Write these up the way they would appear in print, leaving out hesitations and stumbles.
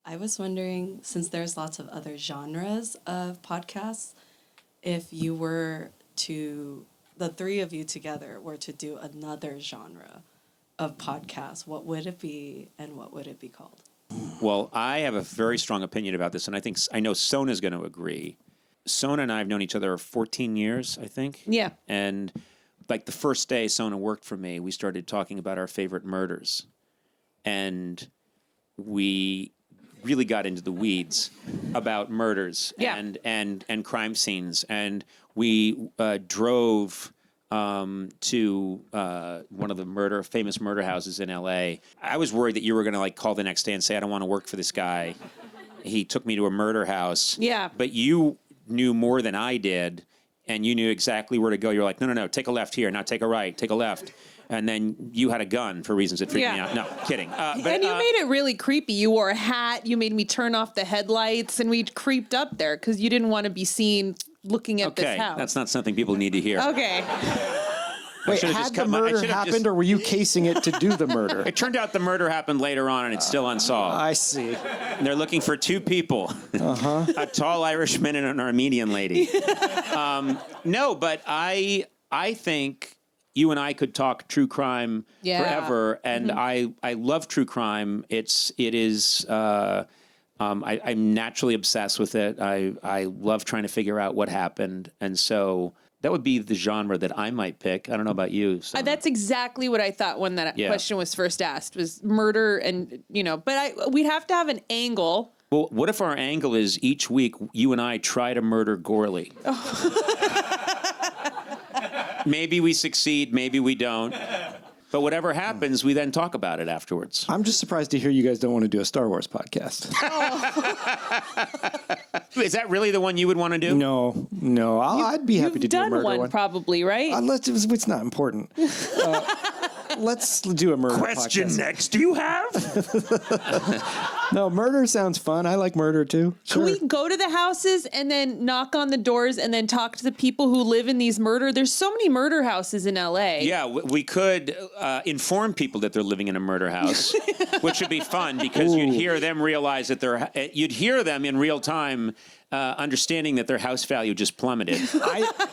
I was wondering, since there's lots of other genres of podcasts, if you were to, the three of you together were to do another genre of podcasts, what would it be and what would it be called? Well, I have a very strong opinion about this, and I know Sona's going to agree. Sona and I have known each other 14 years, I think. Yeah. And like the first day Sona worked for me, we started talking about our favorite murders. And we really got into the weeds about murders and crime scenes. And we drove to one of the famous murder houses in L.A. I was worried that you were going to like call the next day and say, I don't want to work for this guy. He took me to a murder house. Yeah. But you knew more than I did, and you knew exactly where to go. You're like, no, take a left here. Now take a right, take a left. And then you had a gun for reasons that freaked me out. No, kidding. And you made it really creepy. You wore a hat. You made me turn off the headlights, and we creeped up there because you didn't want to be seen looking at this house. That's not something people need to hear. Okay. Wait, had the murder happened, or were you casing it to do the murder? It turned out the murder happened later on, and it's still unsolved. I see. And they're looking for two people, a tall Irishman and an Armenian lady. No, but I think you and I could talk true crime forever, and I love true crime. I'm naturally obsessed with it. I love trying to figure out what happened, and so that would be the genre that I might pick. I don't know about you. That's exactly what I thought when that question was first asked, was murder and, but we'd have to have an angle. Well, what if our angle is each week you and I try to murder Gourley? Maybe we succeed, maybe we don't. But whatever happens, we then talk about it afterwards. I'm just surprised to hear you guys don't want to do a Star Wars podcast. Is that really the one you would want to do? No. I'd be happy to do a murder one. You've done one probably, right? It's not important. Let's do a murder Question podcast. next, do you have? No, murder sounds fun. I like murder too. Can we go to the houses and then knock on the doors and then talk to the people who live in these there's so many murder houses in LA. Yeah, we could inform people that they're living in a murder house, which would be fun because you'd hear them realize that you'd hear them in real time understanding that their house value just plummeted.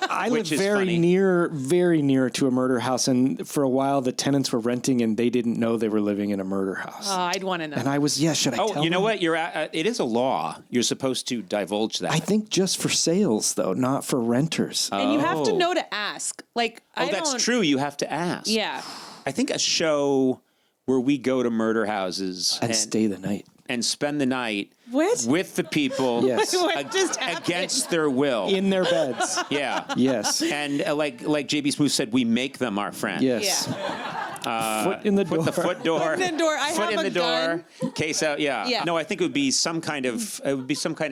I live very near to a murder house, and for a while the tenants were renting and they didn't know they were living in a murder house. I'd want to know. And I was, should I tell them? You know what? It is a law. You're supposed to divulge that. I think just for sales, though, not for renters. And you have to know to ask. That's true. You have to ask. Yeah. I think a show where we go to murder houses and stay the night. And spend the night with the people against their will. In their beds. Yeah. Yes. And like JB Smooth said, we make them our friend. Yes. Yeah. Foot in the door. Put the foot door. Foot in the door. Foot in the door. Case out. Yeah. No, I think it would be some kind of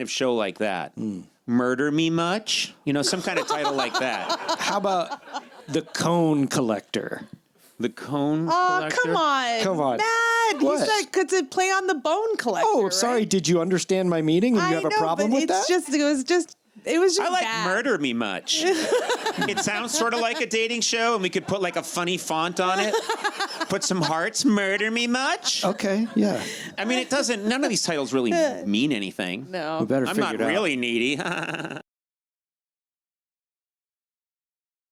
show like that. Murder Me Much? Some kind of title like that. How about The Cone Collector? The Cone Collector? Come on. Matt, What? He said could it play on the Bone Collector. Oh, sorry. Right? Did you understand my meaning and you have a problem with that? It was just I like bad. Murder Me Much. It sounds sort of like a dating show, and we could put like a funny font on it. Put some hearts. Murder Me Much. Okay, yeah. I mean, none of these titles really mean anything. No. We better I'm figure not it out. really needy.